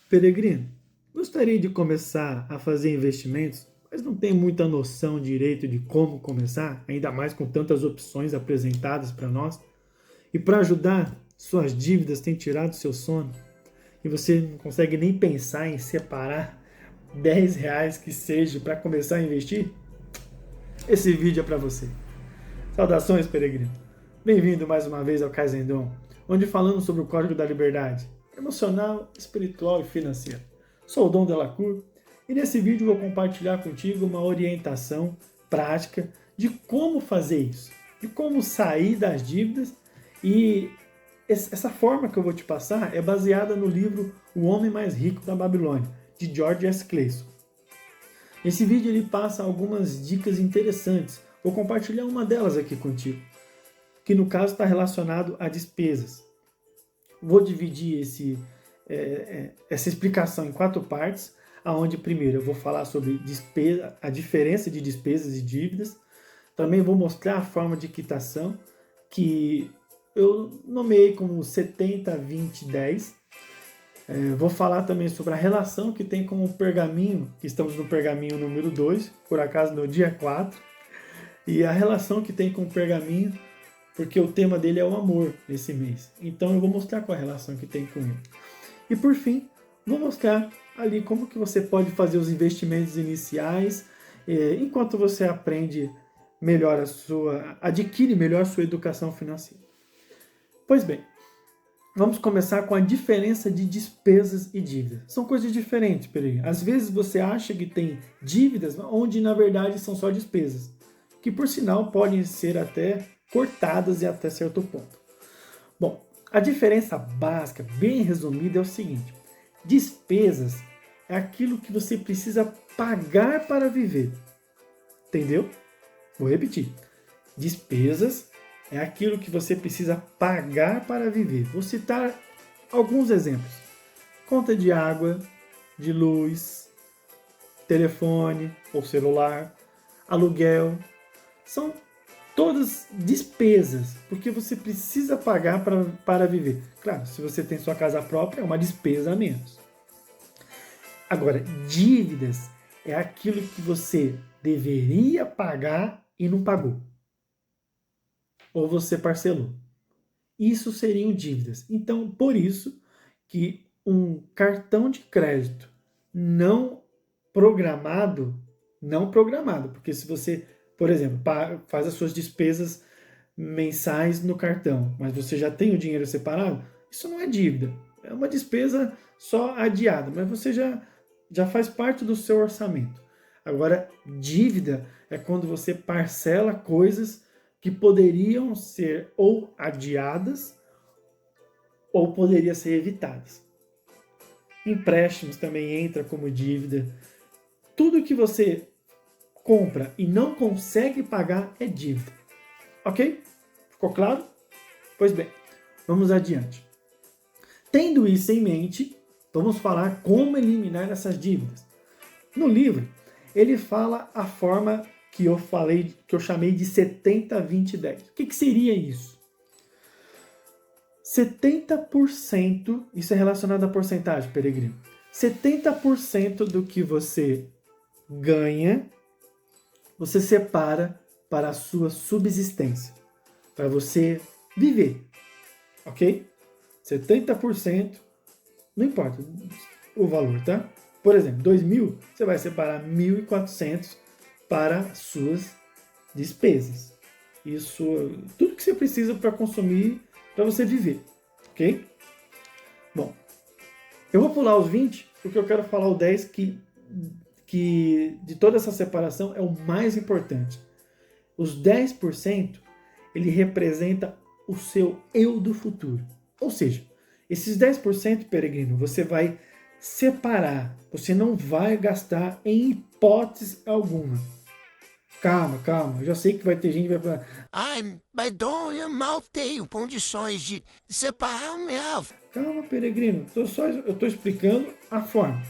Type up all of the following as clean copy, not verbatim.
Peregrino, gostaria de começar a fazer investimentos, mas não tenho muita noção direito de como começar, ainda mais com tantas opções apresentadas para nós. E para ajudar, suas dívidas têm tirado seu sono e você não consegue nem pensar em separar R$ 10 que seja para começar a investir? Esse vídeo é para você. Saudações, peregrino. Bem-vindo mais uma vez ao Kaizendon, onde falamos sobre o Código da Liberdade emocional, espiritual e financeira. Sou o Dom Delacour e nesse vídeo vou compartilhar contigo uma orientação prática de como fazer isso, de como sair das dívidas, e essa forma que eu vou te passar é baseada no livro O Homem Mais Rico da Babilônia, de George S. Clason. Esse vídeo ele passa algumas dicas interessantes. Vou compartilhar uma delas aqui contigo, que no caso está relacionado a despesas. Vou dividir essa explicação em 4 partes, onde primeiro eu vou falar sobre a diferença de despesas e dívidas. Também vou mostrar a forma de quitação, que eu nomeei como 70, 20, 10. Vou falar também sobre a relação que tem com o pergaminho, que estamos no pergaminho número 2, por acaso no dia 4, e a relação que tem com o pergaminho, porque o tema dele é o amor nesse mês. Então eu vou mostrar qual a relação que tem com ele. E por fim, vou mostrar ali como que você pode fazer os investimentos iniciais, enquanto você aprende melhor adquire melhor a sua educação financeira. Pois bem, vamos começar com a diferença de despesas e dívidas. São coisas diferentes, Pereira. Às vezes você acha que tem dívidas, onde na verdade são só despesas, que por sinal podem ser até cortadas e até certo ponto. Bom, a diferença básica, bem resumida, é o seguinte: despesas é aquilo que você precisa pagar para viver. Entendeu? Vou repetir. Despesas é aquilo que você precisa pagar para viver. Vou citar alguns exemplos: conta de água, de luz, telefone ou celular, aluguel. São todas despesas, porque você precisa pagar para viver. Claro, se você tem sua casa própria, é uma despesa a menos. Agora, dívidas é aquilo que você deveria pagar e não pagou. Ou você parcelou. Isso seriam dívidas. Então, por isso que um cartão de crédito não programado, porque se você, por exemplo, faz as suas despesas mensais no cartão, mas você já tem o dinheiro separado, isso não é dívida. É uma despesa só adiada, mas você já faz parte do seu orçamento. Agora, dívida é quando você parcela coisas que poderiam ser ou adiadas ou poderiam ser evitadas. Empréstimos também entra como dívida. Tudo que você compra e não consegue pagar é dívida. Ok? Ficou claro? Pois bem, vamos adiante. Tendo isso em mente, vamos falar como eliminar essas dívidas. No livro, ele fala a forma que eu chamei de 70, 20, 10. O que seria isso? 70%, isso é relacionado à porcentagem, peregrino. 70% do que você ganha, você separa para a sua subsistência, para você viver, ok? 70%, não importa o valor, tá? Por exemplo, 2.000, você vai separar 1.400 para suas despesas. Isso, tudo que você precisa para consumir, para você viver, ok? Bom, eu vou pular os 20, porque eu quero falar o 10 que de toda essa separação é o mais importante. Os 10%, ele representa o seu eu do futuro. Ou seja, esses 10%, peregrino, você vai separar. Você não vai gastar em hipótese alguma. Calma, eu já sei que vai ter gente que vai falar: Ai, mas Dom, eu mal tenho condições de separar o meu. calma, peregrino, eu estou explicando a forma.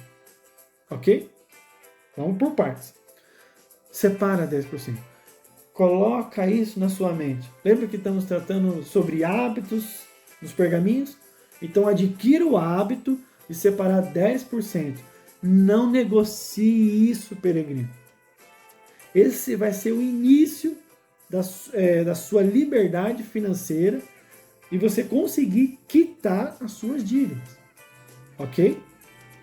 Ok? Vamos por partes. Separa 10%. Coloca isso na sua mente. Lembra que estamos tratando sobre hábitos nos pergaminhos? Então adquira o hábito e separar 10%. Não negocie isso, peregrino. Esse vai ser o início da sua liberdade financeira e você conseguir quitar as suas dívidas. Ok?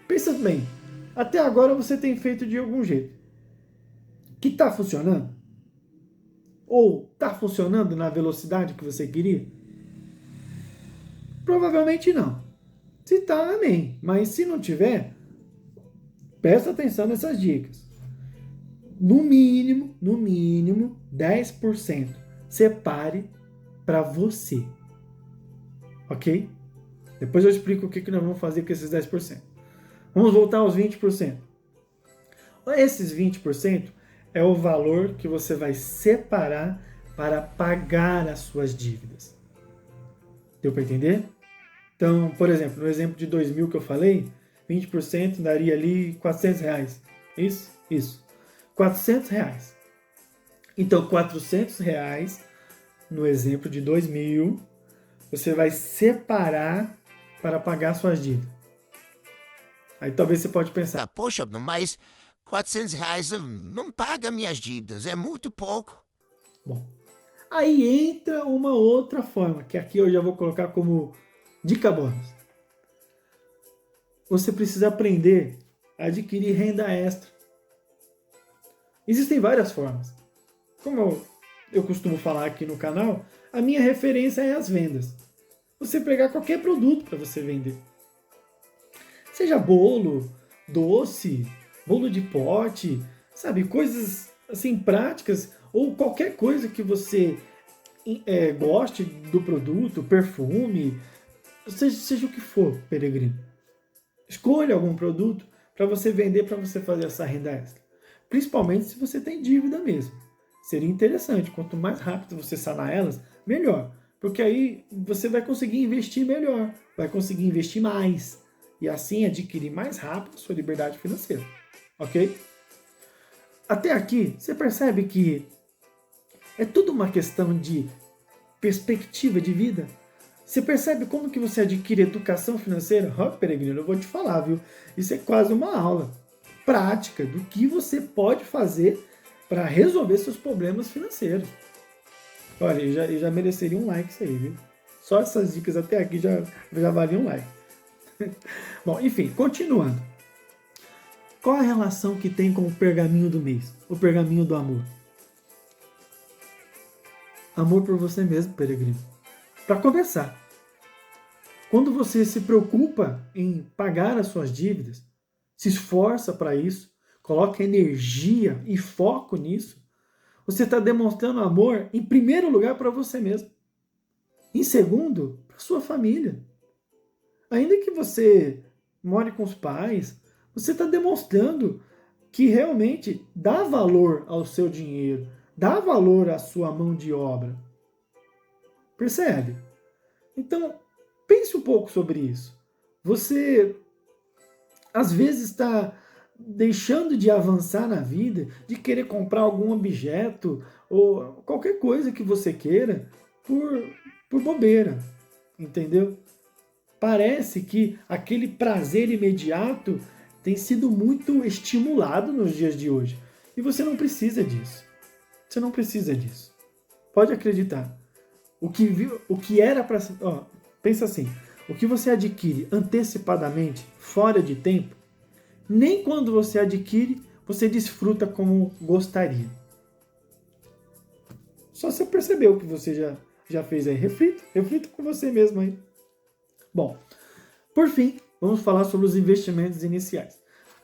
Pensa bem, até agora você tem feito de algum jeito. Que está funcionando? Ou está funcionando na velocidade que você queria? Provavelmente não. Se tá, amém. Mas se não tiver, presta atenção nessas dicas. No mínimo, 10% separe para você. Ok? Depois eu explico o que nós vamos fazer com esses 10%. Vamos voltar aos 20%. Esses 20% é o valor que você vai separar para pagar as suas dívidas. Deu para entender? Então, por exemplo, no exemplo de 2.000 que eu falei, 20% daria ali R$400. Isso? Isso. R$400. Então, R$400, no exemplo de 2.000, você vai separar para pagar suas dívidas. Aí talvez você pode pensar, Poxa, mas R$400 não paga minhas dívidas, é muito pouco. bom, aí entra uma outra forma, que aqui eu já vou colocar como dica bônus. Você precisa aprender a adquirir renda extra. Existem várias formas. Como eu costumo falar aqui no canal, a minha referência é as vendas. Você pegar qualquer produto para você vender. Seja bolo, doce, bolo de pote, sabe, coisas assim práticas, ou qualquer coisa que você goste do produto, perfume, seja o que for, peregrino. Escolha algum produto para você vender, para você fazer essa renda extra. Principalmente se você tem dívida mesmo. Seria interessante, quanto mais rápido você sanar elas, melhor. Porque aí você vai conseguir investir melhor, vai conseguir investir mais. E assim adquirir mais rápido sua liberdade financeira. Ok? Até aqui, você percebe que é tudo uma questão de perspectiva de vida? Você percebe como que você adquire educação financeira? Peregrino, eu vou te falar, viu? Isso é quase uma aula prática do que você pode fazer para resolver seus problemas financeiros. Olha, eu já mereceria um like isso aí, viu? Só essas dicas até aqui já valia um like. Bom, enfim, continuando. Qual a relação que tem com o pergaminho do mês? O pergaminho do amor? Amor por você mesmo, peregrino. Para começar, quando você se preocupa em pagar as suas dívidas, se esforça para isso, coloca energia e foco nisso, você está demonstrando amor, em primeiro lugar, para você mesmo. Em segundo, para sua família. Ainda que você more com os pais, você está demonstrando que realmente dá valor ao seu dinheiro, dá valor à sua mão de obra. Percebe? Então, pense um pouco sobre isso. Você, às vezes, está deixando de avançar na vida, de querer comprar algum objeto ou qualquer coisa que você queira por bobeira, entendeu? Parece que aquele prazer imediato tem sido muito estimulado nos dias de hoje. E você não precisa disso. Você não precisa disso. Pode acreditar. O que era para... pensa assim. O que você adquire antecipadamente, fora de tempo, nem quando você adquire, você desfruta como gostaria. Só você percebeu o que você já fez aí. Reflita com você mesmo aí. Bom, por fim, vamos falar sobre os investimentos iniciais.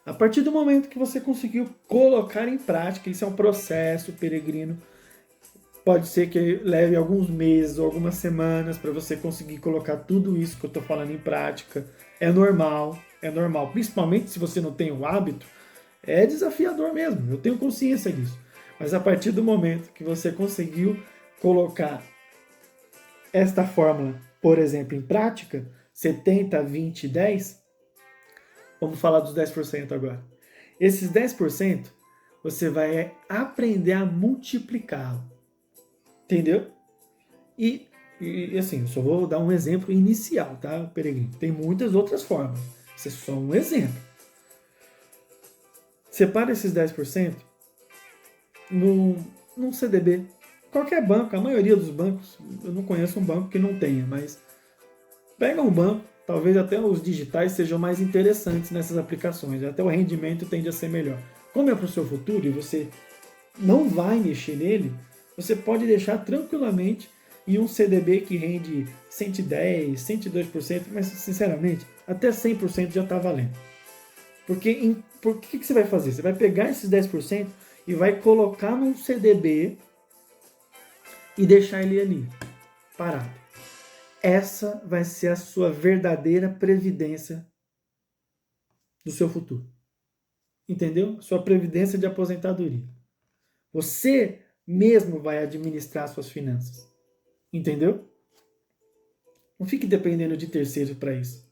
A partir do momento que você conseguiu colocar em prática, isso é um processo peregrino, pode ser que leve alguns meses ou algumas semanas para você conseguir colocar tudo isso que eu estou falando em prática. É normal, principalmente se você não tem o hábito, é desafiador mesmo, eu tenho consciência disso. Mas a partir do momento que você conseguiu colocar esta fórmula, por exemplo, em prática, 70, 20, 10, vamos falar dos 10% agora. Esses 10% você vai aprender a multiplicá-lo. Entendeu? E assim, eu só vou dar um exemplo inicial, tá, peregrino? Tem muitas outras formas. Isso é só um exemplo. Separa esses 10% num CDB. Qualquer banco, a maioria dos bancos, eu não conheço um banco que não tenha, mas pega um banco, talvez até os digitais sejam mais interessantes nessas aplicações, até o rendimento tende a ser melhor. Como é para o seu futuro e você não vai mexer nele, você pode deixar tranquilamente em um CDB que rende 110%, 102%, mas sinceramente, até 100% já está valendo. Porque por que você vai fazer? Você vai pegar esses 10% e vai colocar num CDB e deixar ele ali, parado. Essa vai ser a sua verdadeira previdência do seu futuro. Entendeu? Sua previdência de aposentadoria. Você mesmo vai administrar suas finanças. Entendeu? Não fique dependendo de terceiros para isso.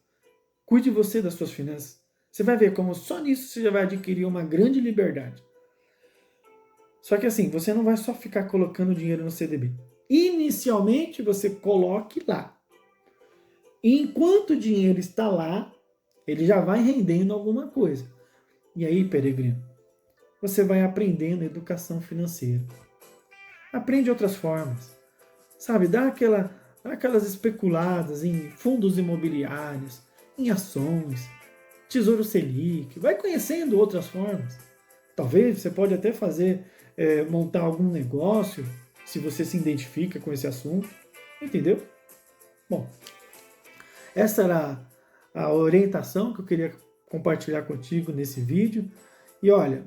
Cuide você das suas finanças. Você vai ver como só nisso você já vai adquirir uma grande liberdade. Só que assim, você não vai só ficar colocando dinheiro no CDB. Inicialmente você coloque lá. E enquanto o dinheiro está lá, ele já vai rendendo alguma coisa. E aí, peregrino, você vai aprendendo educação financeira. Aprende outras formas. Sabe, dá aquelas especuladas em fundos imobiliários, em ações, Tesouro Selic. Vai conhecendo outras formas. Talvez você pode até montar algum negócio, se você se identifica com esse assunto. Entendeu? Bom, essa era a orientação que eu queria compartilhar contigo nesse vídeo. E olha,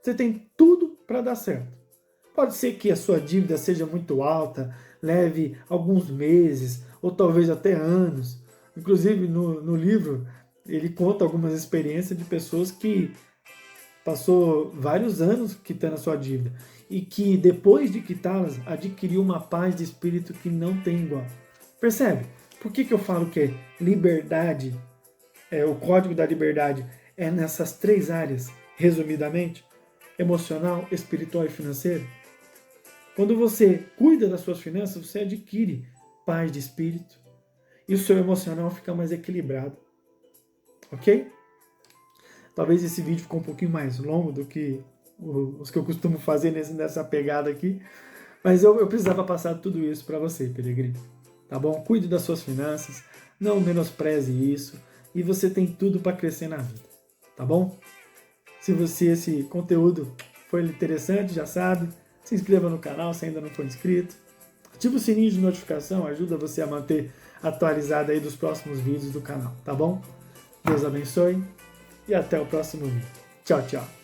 você tem tudo para dar certo. Pode ser que a sua dívida seja muito alta, leve alguns meses ou talvez até anos. Inclusive no livro ele conta algumas experiências de pessoas que passou vários anos quitando a sua dívida e que depois de quitá-las adquiriu uma paz de espírito que não tem igual. Percebe? Por que eu falo que liberdade, o código da liberdade é nessas 3 áreas, resumidamente? Emocional, espiritual e financeiro? Quando você cuida das suas finanças, você adquire paz de espírito e o seu emocional fica mais equilibrado. Ok? Talvez esse vídeo ficou um pouquinho mais longo do que os que eu costumo fazer nessa pegada aqui, mas eu precisava passar tudo isso para você, peregrino. Tá bom? Cuide das suas finanças, não menospreze isso e você tem tudo para crescer na vida. Tá bom? Se esse conteúdo foi interessante, já sabe, se inscreva no canal se ainda não for inscrito. Ative o sininho de notificação, ajuda você a manter atualizado aí dos próximos vídeos do canal, tá bom? Deus abençoe e até o próximo vídeo. Tchau, tchau.